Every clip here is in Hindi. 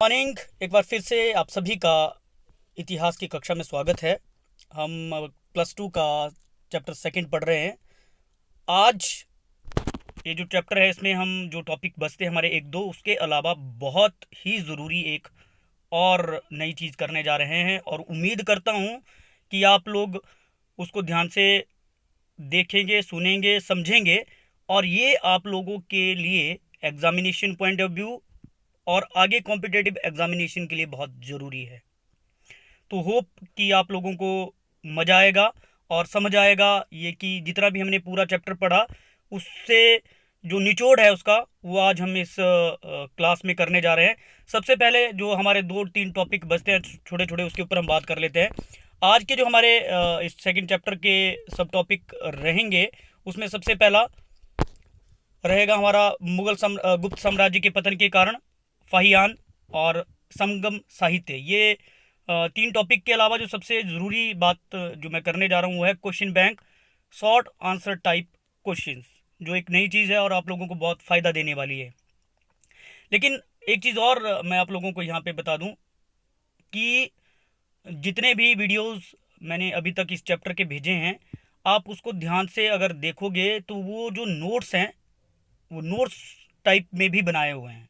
मॉर्निंग। एक बार फिर से आप सभी का इतिहास की कक्षा में स्वागत है। हम +2 का चैप्टर सेकंड पढ़ रहे हैं। आज ये जो चैप्टर है इसमें हम जो टॉपिक बचते हैं हमारे एक दो, उसके अलावा बहुत ही ज़रूरी एक और नई चीज़ करने जा रहे हैं और उम्मीद करता हूँ कि आप लोग उसको ध्यान से देखेंगे, सुनेंगे, समझेंगे और ये आप लोगों के लिए एग्जामिनेशन पॉइंट ऑफ व्यू और आगे कॉम्पिटेटिव एग्जामिनेशन के लिए बहुत ज़रूरी है। तो होप कि आप लोगों को मज़ा आएगा और समझ आएगा ये कि जितना भी हमने पूरा चैप्टर पढ़ा उससे जो निचोड़ है उसका वो आज हम इस क्लास में करने जा रहे हैं। सबसे पहले जो हमारे 2-3 टॉपिक बचते हैं छोटे छोटे, उसके ऊपर हम बात कर लेते हैं। आज के जो हमारे इस सेकंड चैप्टर के सब टॉपिक रहेंगे उसमें सबसे पहला रहेगा हमारा गुप्त साम्राज्य के पतन के कारण, फाहियान और संगम साहित्य। ये 3 टॉपिक के अलावा जो सबसे ज़रूरी बात जो मैं करने जा रहा हूँ वो है question bank, short answer type questions, जो एक नई चीज़ है और आप लोगों को बहुत फ़ायदा देने वाली है। लेकिन एक चीज़ और मैं आप लोगों को यहाँ पे बता दूँ कि जितने भी वीडियोस मैंने अभी तक इस चैप्टर के भेजे हैं, आप उसको ध्यान से अगर देखोगे तो वो जो नोट्स हैं वो नोट्स टाइप में भी बनाए हुए हैं।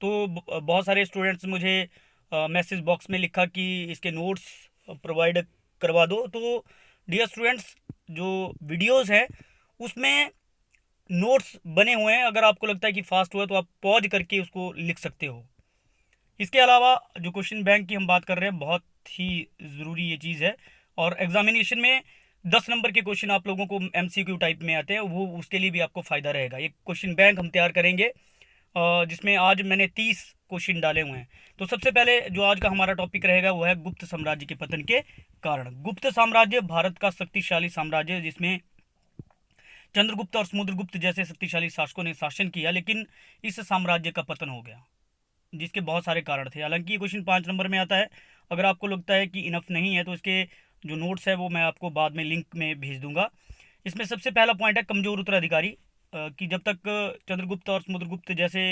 तो बहुत सारे स्टूडेंट्स मुझे मैसेज बॉक्स में लिखा कि इसके नोट्स प्रोवाइड करवा दो। तो डियर स्टूडेंट्स, जो वीडियोस हैं उसमें नोट्स बने हुए हैं। अगर आपको लगता है कि फास्ट हुआ तो आप पॉज करके उसको लिख सकते हो। इसके अलावा जो क्वेश्चन बैंक की हम बात कर रहे हैं, बहुत ही ज़रूरी ये चीज़ है और एग्जामिनेशन में 10 नंबर के क्वेश्चन आप लोगों को MCQ टाइप में आते हैं, वो उसके लिए भी आपको फ़ायदा रहेगा। एक क्वेश्चन बैंक हम तैयार करेंगे जिसमें आज मैंने 30 क्वेश्चन डाले हुए हैं। तो सबसे पहले जो आज का हमारा टॉपिक रहेगा वो है गुप्त साम्राज्य के पतन के कारण। गुप्त साम्राज्य भारत का शक्तिशाली साम्राज्य है जिसमें चंद्रगुप्त और समुद्रगुप्त जैसे शक्तिशाली शासकों ने शासन किया, लेकिन इस साम्राज्य का पतन हो गया जिसके बहुत सारे कारण थे। हालांकि ये क्वेश्चन 5 नंबर में आता है। अगर आपको लगता है कि इनफ नहीं है तो इसके जो नोट्स है वो मैं आपको बाद में लिंक में भेज दूंगा। इसमें सबसे पहला पॉइंट है कमजोर उत्तराधिकारी, कि जब तक चंद्रगुप्त और समुद्रगुप्त जैसे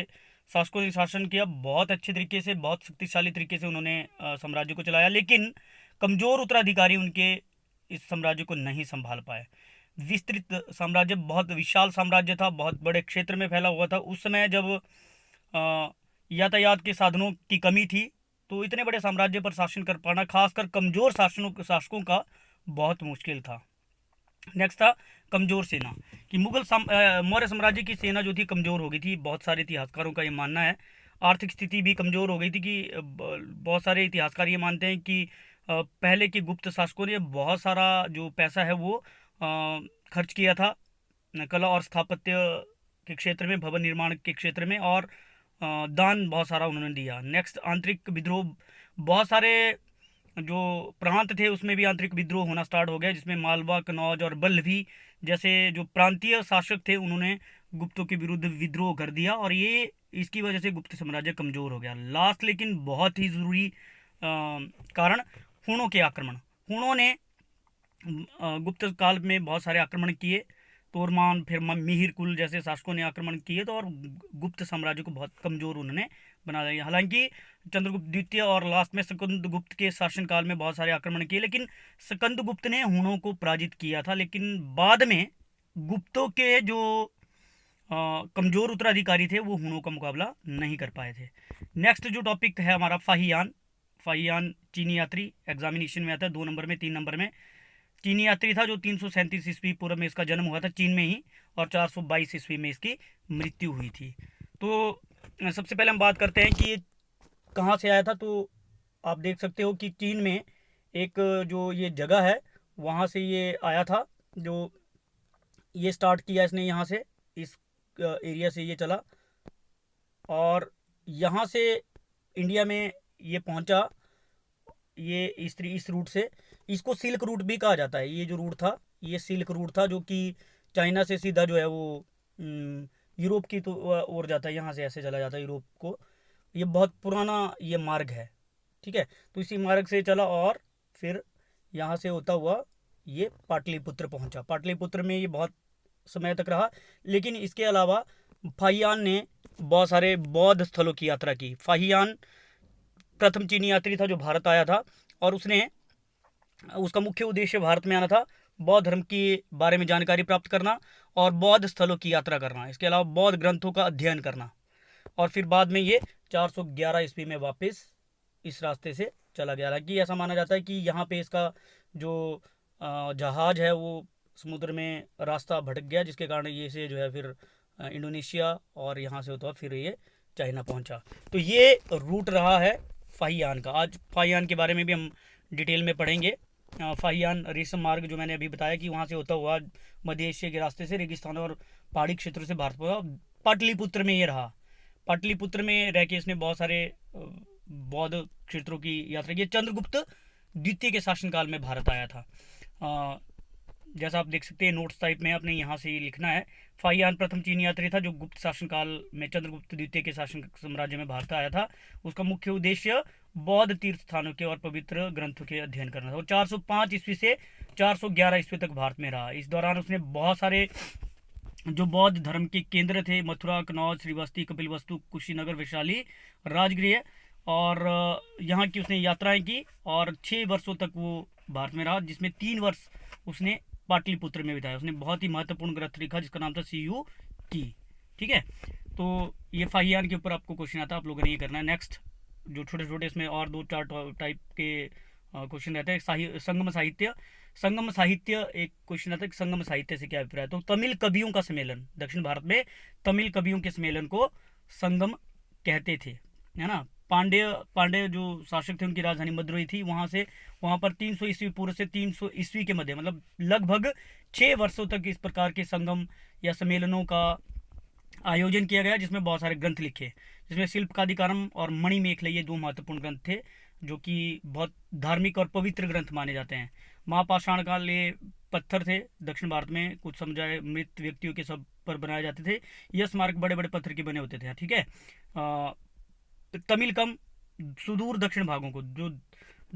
शासकों ने शासन किया, बहुत अच्छे तरीके से, बहुत शक्तिशाली तरीके से उन्होंने साम्राज्य को चलाया, लेकिन कमजोर उत्तराधिकारी उनके इस साम्राज्य को नहीं संभाल पाए। विस्तृत साम्राज्य, बहुत विशाल साम्राज्य था, बहुत बड़े क्षेत्र में फैला हुआ था। उस समय जब यातायात के साधनों की कमी थी तो इतने बड़े साम्राज्य पर शासन कर पाना, खासकर कमजोर शासकों का बहुत मुश्किल था। नेक्स्ट था कमजोर सेना, कि मौर्य साम्राज्य की सेना जो थी कमजोर हो गई थी। बहुत सारे इतिहासकारों का ये मानना है। आर्थिक स्थिति भी कमजोर हो गई थी, कि बहुत सारे इतिहासकार ये मानते हैं कि पहले के गुप्त शासकों ने बहुत सारा जो पैसा है वो खर्च किया था कला और स्थापत्य के क्षेत्र में, भवन निर्माण के क्षेत्र में, और दान बहुत सारा उन्होंने दिया। नेक्स्ट आंतरिक विद्रोह, बहुत सारे जो प्रांत थे उसमें भी आंतरिक विद्रोह होना स्टार्ट हो गया, जिसमें मालवा, कनौज और बल्लभी जैसे जो प्रांतीय शासक थे उन्होंने गुप्तों के विरुद्ध विद्रोह कर दिया और ये इसकी वजह से गुप्त साम्राज्य कमज़ोर हो गया। लास्ट लेकिन बहुत ही ज़रूरी कारण, हूणों के आक्रमण। हूणों ने गुप्त काल में बहुत सारे आक्रमण किए। तोरमान, फिर मिहिर कुल जैसे शासकों ने आक्रमण किए तो और गुप्त साम्राज्य को बहुत कमज़ोर उन्होंने बना दिया। हालांकि चंद्रगुप्त द्वितीय और लास्ट में स्कंदगुप्त के शासनकाल में बहुत सारे आक्रमण किए, लेकिन स्कंदगुप्त ने हूणों को पराजित किया था। लेकिन बाद में गुप्तों के जो कमज़ोर उत्तराधिकारी थे वो हूणों का मुकाबला नहीं कर पाए थे। नेक्स्ट जो टॉपिक है हमारा फाहियान। फाहियान चीनी यात्री, एग्जामिनेशन में आता है 2 नंबर में, 3 नंबर में। चीनी यात्री था जो 337 ईस्वी पूर्व में इसका जन्म हुआ था चीन में ही, और 422 ईस्वी में इसकी मृत्यु हुई थी। तो सबसे पहले हम बात करते हैं कि ये कहाँ से आया था। तो आप देख सकते हो कि चीन में एक जो ये जगह है वहाँ से ये आया था। जो ये स्टार्ट किया इसने यहाँ से, इस एरिया से ये चला और यहाँ से इंडिया में ये पहुँचा। ये इस रूट से, इसको सिल्क रूट भी कहा जाता है। ये जो रूट था ये सिल्क रूट था, जो कि चाइना से सीधा जो है वो यूरोप की तो ओर जाता है, यहाँ से ऐसे चला जाता है यूरोप को। ये बहुत पुराना ये मार्ग है, ठीक है। तो इसी मार्ग से चला और फिर यहाँ से होता हुआ ये पाटलिपुत्र पहुँचा। पाटलिपुत्र में ये बहुत समय तक रहा। लेकिन इसके अलावा फाहियान ने बहुत सारे बौद्ध स्थलों की यात्रा की। फाहियान प्रथम चीनी यात्री था जो भारत आया था, और उसका मुख्य उद्देश्य भारत में आना था, बौद्ध धर्म के बारे में जानकारी प्राप्त करना और बौद्ध स्थलों की यात्रा करना, इसके अलावा बौद्ध ग्रंथों का अध्ययन करना। और फिर बाद में ये 411 ईस्वी में वापस इस रास्ते से चला गया। हालांकि ऐसा माना जाता है कि यहाँ पे इसका जो जहाज है वो समुद्र में रास्ता भटक गया, जिसके कारण ये से जो है फिर इंडोनेशिया और यहाँ से होता हुआ फिर ये चाइना पहुँचा। तो ये रूट रहा है फाहियान का। आज फाहियान के बारे में भी हम डिटेल में पढ़ेंगे। फाहियान रेशम मार्ग जो मैंने अभी बताया कि वहाँ से होता हुआ मध्य एशिया के रास्ते से रेगिस्तानों और पहाड़ी क्षेत्रों से भारत पहुँचा। पाटलिपुत्र में ये रहा। पाटलिपुत्र में रह के इसने बहुत सारे बौद्ध क्षेत्रों की यात्रा की। चंद्रगुप्त द्वितीय के शासनकाल में भारत आया था। जैसा आप देख सकते हैं नोट्स टाइप में आपने यहाँ से ये लिखना है। फाहियान प्रथम चीनी यात्री था जो गुप्त शासनकाल में चंद्रगुप्त द्वितीय के शासन साम्राज्य में भारत आया था। उसका मुख्य उद्देश्य बौद्ध तीर्थ स्थानों के और पवित्र ग्रंथों के अध्ययन करना था। और 405 ईस्वी से 411 ईस्वी तक भारत में रहा। इस दौरान उसने बहुत सारे जो बौद्ध धर्म के केंद्र थे, मथुरा, कनौज, श्रीवस्ती, कपिलवस्तु, कुशीनगर, वैशाली, राजगृह, और यहाँ की उसने यात्राएं की। और 6 वर्षों तक वो भारत में रहा, जिसमें 3 वर्ष उसने पाटलिपुत्र में बिताया। उसने बहुत ही महत्वपूर्ण ग्रंथ लिखा जिसका नाम था सीयू की। ठीक है, तो ये फाहियान के ऊपर आपको क्वेश्चन आता है, आप लोगों ने ये करना है। नेक्स्ट जो छोटे छोटे इसमें और 2-4 टाइप के क्वेश्चन रहते हैं। संगम साहित्य। संगम साहित्य एक क्वेश्चन आता है कि संगम साहित्य से क्या अभिप्राय है। तो तमिल कवियों का सम्मेलन, दक्षिण भारत में तमिल कवियों के सम्मेलन को संगम कहते थे, है ना। पांड्य जो शासक थे उनकी राजधानी मदुरई थी। वहाँ पर 300 ईस्वी पूर्व से 300 ईस्वी के मध्य, मतलब लगभग 6 वर्षों तक इस प्रकार के संगम या सम्मेलनों का आयोजन किया गया, जिसमें बहुत सारे ग्रंथ लिखे, जिसमें शिल्पकादिकारम और मणिमेखला ये 2 महत्वपूर्ण ग्रंथ थे जो कि बहुत धार्मिक और पवित्र ग्रंथ माने जाते हैं। महापाषाण काल ये पत्थर थे, दक्षिण भारत में कुछ समुदाय मृत व्यक्तियों के सब पर बनाए जाते थे। यह स्मारक बड़े बड़े पत्थर के बने होते थे। ठीक है, तमिलकम सुदूर दक्षिण भागों को, जो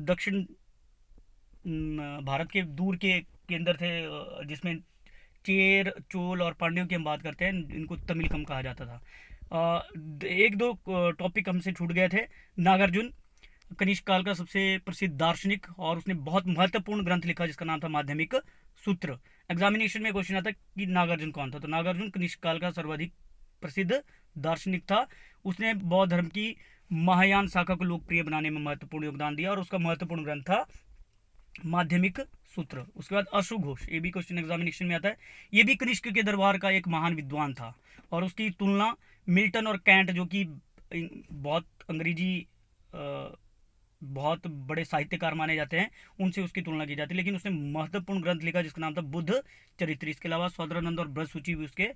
दक्षिण भारत के दूर के केंद्र थे, जिसमें चेर, चोल और पांड्यों की हम बात करते हैं, इनको तमिलकम कहा जाता था। 1-2 टॉपिक हमसे छूट गए थे। नागार्जुन कनिष्क काल का सबसे प्रसिद्ध दार्शनिक, और उसने बहुत महत्वपूर्ण ग्रंथ लिखा जिसका नाम था माध्यमिक सूत्र। एग्जामिनेशन में क्वेश्चन आता है कि नागार्जुन कौन था। तो नागार्जुन कनिष्क काल का सर्वाधिक प्रसिद्ध दार्शनिक था। उसने बौद्ध धर्म की महायान शाखा को लोकप्रिय बनाने में महत्वपूर्ण योगदान दिया, और उसका महत्वपूर्ण ग्रंथ था माध्यमिक सूत्र। उसके बाद अश्वघोष, ये भी क्वेश्चन एग्जामिनेशन में आता है। ये भी कनिष्क के दरबार का एक महान विद्वान था, और उसकी तुलना मिल्टन और कैंट, जो कि बहुत अंग्रेजी बहुत बड़े साहित्यकार माने जाते हैं, उनसे उसकी तुलना की जाती है। लेकिन उसने महत्वपूर्ण ग्रंथ लिखा जिसका नाम था बुद्ध चरित्र। इसके अलावा सौदरानंद और ब्रज सूची भी उसके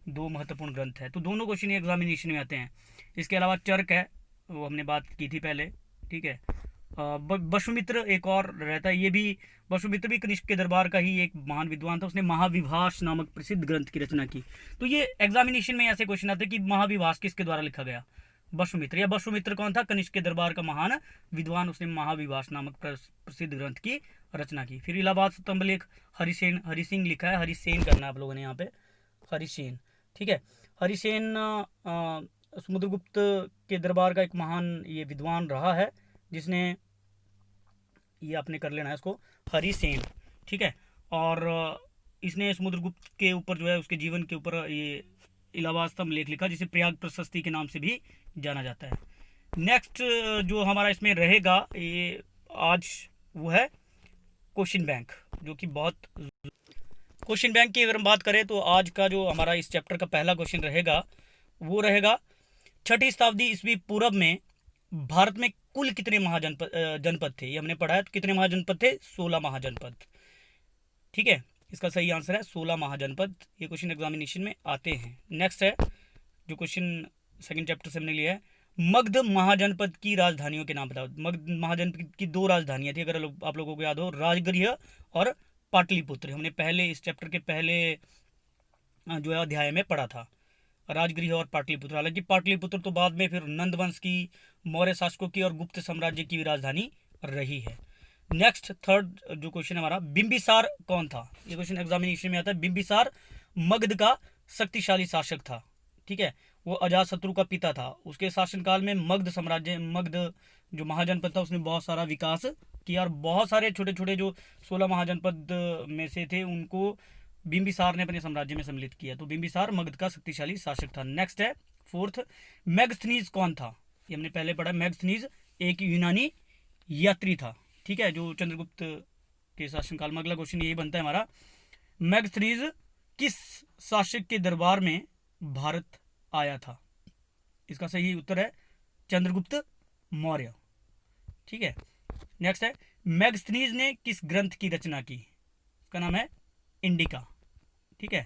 2 महत्वपूर्ण ग्रंथ है। तो दोनों क्वेश्चन एग्जामिनेशन में आते हैं। इसके अलावा चर्क है, वो हमने बात की थी पहले। ठीक है, वसुमित्र एक और रहता है। ये भी वसुमित्र भी कनिष्क के दरबार का ही एक महान विद्वान था। उसने महाविभास नामक प्रसिद्ध ग्रंथ की रचना की। तो ये एग्जामिनेशन में ऐसे क्वेश्चन आते हैं कि महाविभास किसके द्वारा लिखा गया, वसुमित्र। या वसुमित्र कौन था, कनिष्क के दरबार का महान विद्वान, उसने महाविभास नामक प्रसिद्ध ग्रंथ की रचना की। फिर इलाहाबाद स्तंभलेख हरिसिंह लिखा है। हरिसेन करना है आप लोगों ने यहाँ पे, हरिसेन। ठीक है, हरिसेन समुद्रगुप्त के दरबार का एक महान ये विद्वान रहा है, जिसने ये आपने कर लेना है इसको, हरिसेन। ठीक है, और इसने समुद्रगुप्त के ऊपर जो है उसके जीवन के ऊपर ये इलाहाबाद स्तंभ लेख लिखा, जिसे प्रयाग प्रशस्ति के नाम से भी जाना जाता है। नेक्स्ट जो हमारा इसमें रहेगा ये आज वो है क्वेश्चन बैंक, जो कि बहुत क्वेश्चन बैंक की अगर हम बात करें तो आज का जो हमारा इस चैप्टर का पहला क्वेश्चन रहेगा वो रहेगा 6ठी शताब्दी ईस्वी पूर्व में भारत में कुल कितने जनपद थे। ये हमने पढ़ा है, तो कितने महाजनपद थे, 16 महाजनपद। ठीक है, इसका सही आंसर है 16 महाजनपद। ये क्वेश्चन एग्जामिनेशन में आते हैं। नेक्स्ट है जो क्वेश्चन सेकंड चैप्टर से हमने लिया है, मगध महाजनपद की राजधानियों के नाम बताओ। मगध महाजनपद की 2 राजधानियां थी, अगर आप लोगों को याद हो, राजगृह और पाटलिपुत्र। हमने पहले इस चैप्टर के पहले जो है अध्याय में पढ़ा था, राजगृह और पाटलिपुत्र। हालांकि पाटलिपुत्र तो बाद में फिर नंदवंश की, मौर्य शासकों की और गुप्त साम्राज्य की राजधानी रही है। नेक्स्ट थर्ड जो क्वेश्चन हमारा, बिंबिसार कौन था। ये क्वेश्चन एग्जामिनेशन में आता है। बिंबिसार मगध का शक्तिशाली शासक था। ठीक है, वो अजातशत्रु का पिता था। उसके शासनकाल में मगध साम्राज्य, मगध जो महाजनपद था, उसने बहुत सारा विकास किया और बहुत सारे छोटे छोटे जो 16 महाजनपद में से थे उनको बिंबिसार ने अपने साम्राज्य में सम्मिलित किया। तो बिंबिसार मगध का शक्तिशाली शासक था। नेक्स्ट है फोर्थ, मैगस्थनीज कौन था? ये हमने पहले पढ़ा। मैगस्थनीज एक यूनानी यात्री था, ठीक है, जो चंद्रगुप्त के शासनकाल में। अगला क्वेश्चन यही बनता है हमारा, मैगस्थनीज किस शासक के दरबार में भारत आया था? इसका सही उत्तर है चंद्रगुप्त मौर्य, ठीक है। नेक्स्ट है, मैगस्थनीज ने किस ग्रंथ की रचना की? इसका नाम है इंडिका, ठीक है,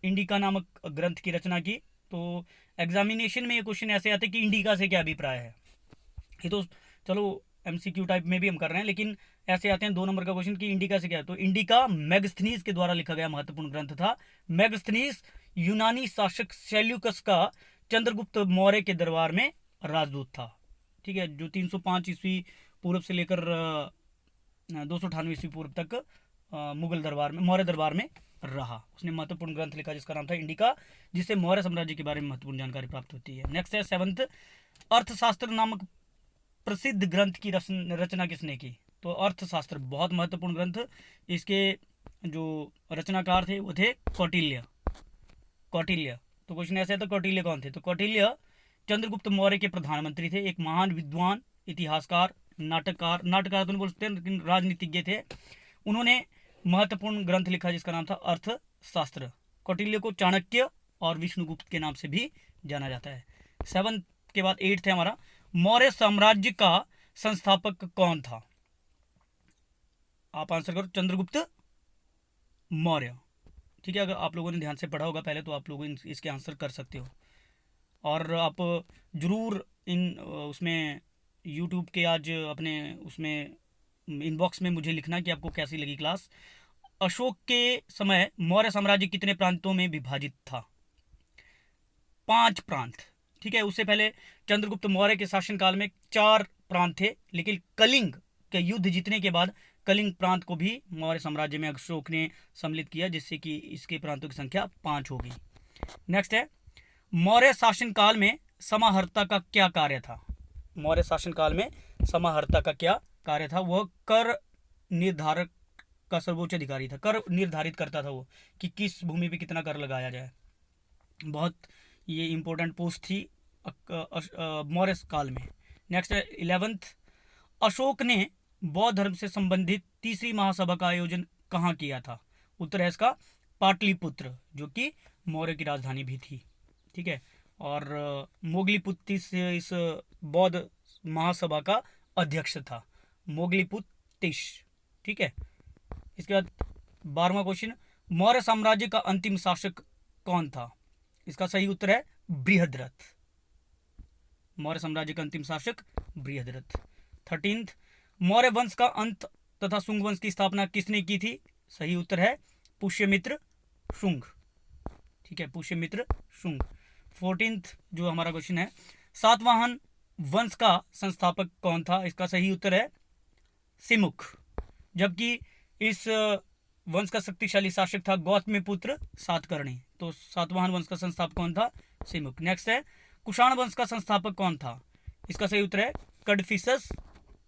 इंडिका नामक ग्रंथ की रचना की। तो एग्जामिनेशन में ये क्वेश्चन ऐसे आते हैं कि इंडिका से क्या अभिप्राय है। ये तो चलो एमसीक्यू टाइप में भी हम कर रहे हैं, लेकिन ऐसे आते हैं 2 नंबर का क्वेश्चन कि इंडिका से क्या है। तो इंडिका मैगस्थनीज के द्वारा लिखा गया महत्वपूर्ण ग्रंथ था। मैगस्थनीज यूनानी शासक सेल्यूकस का चंद्रगुप्त मौर्य के दरबार में राजदूत था, ठीक है, जो 305 ईस्वी पूर्व से लेकर 298 ईस्वी पूर्व तक मुगल दरबार में, मौर्य दरबार में रहा। उसने महत्वपूर्ण ग्रंथ लिखा जिसका नाम था इंडिका, जिससे मौर्य साम्राज्य के बारे में महत्वपूर्ण जानकारी प्राप्त होती है। नेक्स्ट है सेवंथ, अर्थशास्त्र नामक प्रसिद्ध ग्रंथ की रचना किसने की? तो अर्थशास्त्र बहुत महत्वपूर्ण ग्रंथ, इसके जो रचनाकार थे वो थे कौटिल्य। कौटिल्य, तो क्वेश्चन ऐसे है तो कौटिल्य कौन थे? तो कौटिल्य चंद्रगुप्त मौर्य के प्रधानमंत्री थे, एक महान विद्वान, इतिहासकार, नाटककार तो नहीं बोल सकते लेकिन राजनीतिज्ञ थे। उन्होंने महत्वपूर्ण ग्रंथ लिखा जिसका नाम था अर्थशास्त्र। कौटिल्य को चाणक्य और विष्णुगुप्त के नाम से भी जाना जाता है। 7 के बाद 8 है हमारा, मौर्य साम्राज्य का संस्थापक कौन था? आप आंसर करो चंद्रगुप्त मौर्य, ठीक है। अगर आप लोगों ने ध्यान से पढ़ा होगा पहले तो आप लोग इसके आंसर कर सकते हो। और आप जरूर इन उसमें यूट्यूब के आज अपने उसमें इनबॉक्स में मुझे लिखना कि आपको कैसी लगी क्लास। अशोक के समय मौर्य साम्राज्य कितने प्रांतों में विभाजित था? 5 प्रांत, ठीक है। उससे पहले चंद्रगुप्त मौर्य के शासनकाल में 4 प्रांत थे, लेकिन कलिंग के युद्ध जीतने के बाद कलिंग प्रांत को भी मौर्य साम्राज्य में अशोक ने सम्मिलित किया, जिससे कि इसके प्रांतों की संख्या 5 होगी। नेक्स्ट है, मौर्य शासनकाल में समाहर्ता का क्या कार्य था? मौर्य शासनकाल में समाहर्ता का क्या कार्य था? वह कर निर्धारक का सर्वोच्च अधिकारी था। कर निर्धारित करता था वो कि किस भूमि पे कितना कर लगाया जाए। बहुत ये इंपॉर्टेंट पोस्ट थी मौर्य काल में। नेक्स्ट है 11th, अशोक ने बौद्ध धर्म से संबंधित तीसरी महासभा का आयोजन कहाँ किया था? उत्तर है इसका पाटलिपुत्र, जो कि मौर्य की राजधानी भी थी, ठीक है। और मोगलीपुत्र इस बौद्ध महासभा का अध्यक्ष था, मोगलीपुत्र, ठीक है। इसके बाद 12वां क्वेश्चन, मौर्य साम्राज्य का अंतिम शासक कौन था? इसका सही उत्तर है बृहद्रथ। मौर्य साम्राज्य का अंतिम शासक बृहद्रथ। 13th, मौर्य वंश का अंत तथा शुंग वंश की स्थापना किसने की थी? सही उत्तर है पुष्यमित्र शुंग, ठीक है, पुष्यमित्र शुंग। 14th जो हमारा क्वेश्चन है, सातवाहन वंश का संस्थापक कौन था? इसका सही उत्तर है सिमुख, जबकि इस वंश का शक्तिशाली शासक था गौतमीपुत्र सातकर्णी। तो सातवाहन वंश का संस्थापक कौन था? सिमुख। नेक्स्ट है, कुषाण वंश का संस्थापक कौन था? इसका सही उत्तर है कड़फिसस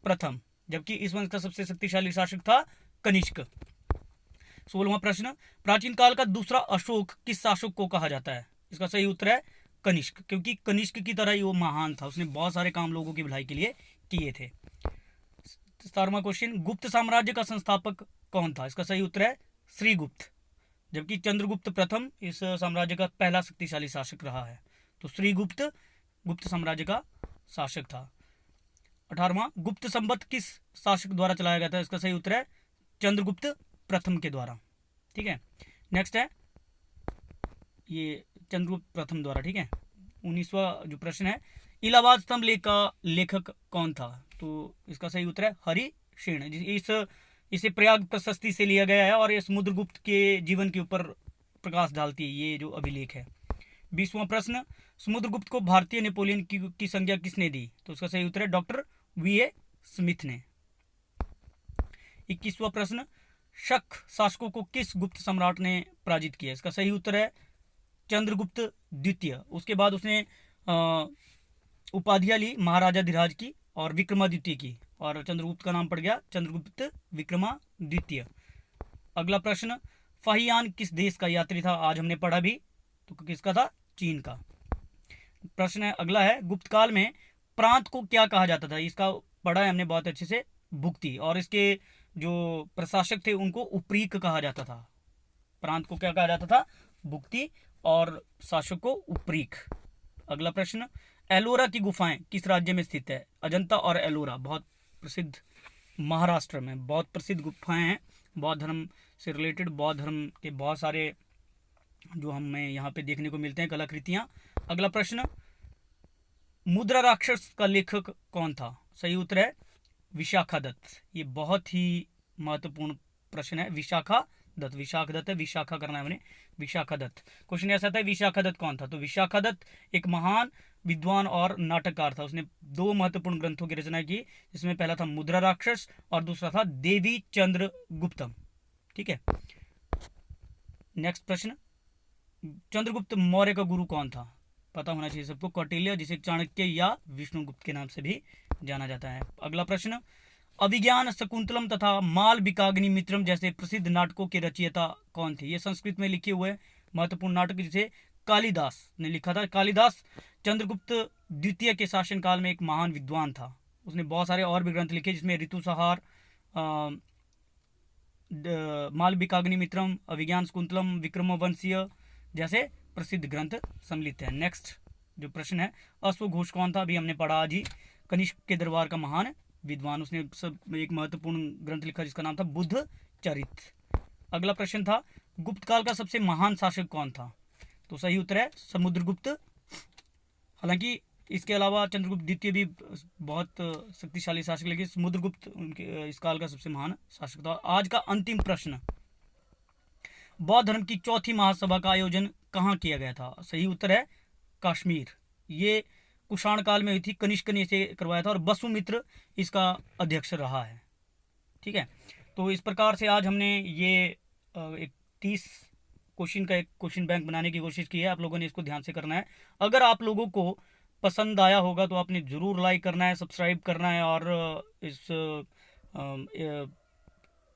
प्रथम, जबकि इस वंश का सबसे शक्तिशाली शासक था कनिष्क। 16वां प्रश्न, प्राचीन काल का दूसरा अशोक किस शासक को कहा जाता है? इसका सही उत्तर है कनिष्क, क्योंकि कनिष्क की तरह ही वो महान था, उसने बहुत सारे काम लोगों की भलाई के लिए किए थे। 17वां क्वेश्चन, गुप्त साम्राज्य का संस्थापक कौन था? इसका सही उत्तर है श्रीगुप्त, जबकि चंद्रगुप्त प्रथम इस साम्राज्य का पहला शक्तिशाली शासक रहा है। तो श्रीगुप्त गुप्त साम्राज्य का शासक था। 18वां, गुप्त संवत किस शासक द्वारा चलाया गया था? इसका सही उत्तर है चंद्रगुप्त प्रथम के द्वारा, ठीक है। नेक्स्ट है ये चंद्रगुप्त प्रथम द्वारा, ठीक है। 19वां जो प्रश्न है, इलाहाबाद स्तंभ लेख का लेखक कौन था? तो इसका सही उत्तर है हरिशेन। इसे प्रयाग प्रशस्ति से लिया गया है और ये समुद्रगुप्त के जीवन के ऊपर प्रकाश डालती है ये जो अभिलेख है। 20वां प्रश्न, समुद्रगुप्त को भारतीय नेपोलियन की संज्ञा किसने दी? तो उसका सही उत्तर है डॉक्टर वी.ए. स्मिथ ने। 21वां प्रश्न, शक शासकों को किस गुप्त सम्राट ने पराजित किया? इसका सही उत्तर है चंद्रगुप्त द्वितीय। उसके बाद उसने उपाधियाँ ली महाराजा धीराज की और विक्रमादित्य की, और चंद्रगुप्त का नाम पड़ गया चंद्रगुप्त विक्रमादित्य। अगला प्रश्न, फाहियान किस देश का यात्री था? आज हमने पढ़ा भी, तो किसका था? चीन का। प्रश्न है अगला है, गुप्त काल में प्रांत को क्या कहा जाता था? इसका पढ़ा है हमने बहुत अच्छे से, भुक्ति, और इसके जो प्रशासक थे उनको उपरीक कहा जाता था। प्रांत को क्या कहा जाता था? भुक्ति, और शासक को उपरीक। अगला प्रश्न, एलोरा की गुफाएं किस राज्य में स्थित है? अजंता और एलोरा बहुत प्रसिद्ध, महाराष्ट्र में बहुत प्रसिद्ध गुफाएं हैं, बौद्ध धर्म से रिलेटेड, बौद्ध धर्म के बहुत सारे जो हमें यहाँ पे देखने को मिलते हैं कलाकृतियाँ। अगला प्रश्न, मुद्रा राक्षस का लेखक कौन था? सही उत्तर है विशाखादत्त। ये बहुत ही महत्वपूर्ण प्रश्न है। विशाखादत्त, विशाखादत्त है, विशाखा करना है हमने, विशाखादत्त। क्वेश्चन ऐसा था, विशाखादत्त कौन था? तो विशाखादत्त एक महान विद्वान और नाटककार था। उसने 2 महत्वपूर्ण ग्रंथों की रचना की, जिसमें पहला था मुद्रा राक्षस और दूसरा था देवी चंद्र गुप्तम। ठीक है, नेक्स्ट प्रश्न, चंद्रगुप्त मौर्य का गुरु कौन था? पता होना चाहिए सबको, कौटिल्य, जिसे चाणक्य या विष्णुगुप्त के नाम से भी जाना जाता है। अगला प्रश्न, अभिज्ञान शकुंतलम तथा मालविकाग्निमित्रम जैसे प्रसिद्ध नाटकों के रचयिता कौन थे? ये संस्कृत में लिखे हुए महत्वपूर्ण नाटक, जिसे कालिदास ने लिखा था। कालिदास चंद्रगुप्त द्वितीय के शासनकाल में एक महान विद्वान था। उसने बहुत सारे और भी ग्रंथ लिखे, जिसमें ऋतुसंहार, मालविकाग्निमित्रम, अभिज्ञान शकुंतलम, विक्रमवंशीय जैसे प्रसिद्ध ग्रंथ सम्मिलित हैं। नेक्स्ट जो प्रश्न है, अश्वघोष कौन था? अभी हमने पढ़ा आज ही, कनिष्क के दरबार का महान विद्वान। उसने सब एक महत्वपूर्ण ग्रंथ लिखा जिसका नाम था बुद्ध चरित। अगला प्रश्न था, गुप्त काल का सबसे महान शासक कौन था? तो सही उत्तर है समुद्रगुप्त। हालांकि इसके अलावा चंद्रगुप्त द्वितीय भी बहुत शक्तिशाली शासक, लेकिन समुद्रगुप्त उनके इस काल का सबसे महान शासक था। आज का अंतिम प्रश्न, बौद्ध धर्म की चौथी महासभा का आयोजन कहाँ किया गया था? सही उत्तर है कश्मीर। ये कुषाण काल में हुई थी, कनिष्क ने इसे करवाया था और वसुमित्र इसका अध्यक्ष रहा है। ठीक है, तो इस प्रकार से आज हमने ये एक 30 क्वेश्चन का एक क्वेश्चन बैंक बनाने की कोशिश की है। आप लोगों ने इसको ध्यान से करना है। अगर आप लोगों को पसंद आया होगा तो आपने ज़रूर लाइक करना है, सब्सक्राइब करना है, और इस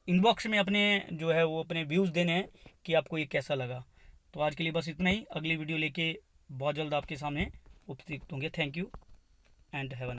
इनबॉक्स में अपने जो है वो अपने व्यूज़ देने हैं कि आपको ये कैसा लगा। तो आज के लिए बस इतना ही। अगली वीडियो लेके बहुत जल्द आपके सामने उपस्थित होंगे। Thank you and have a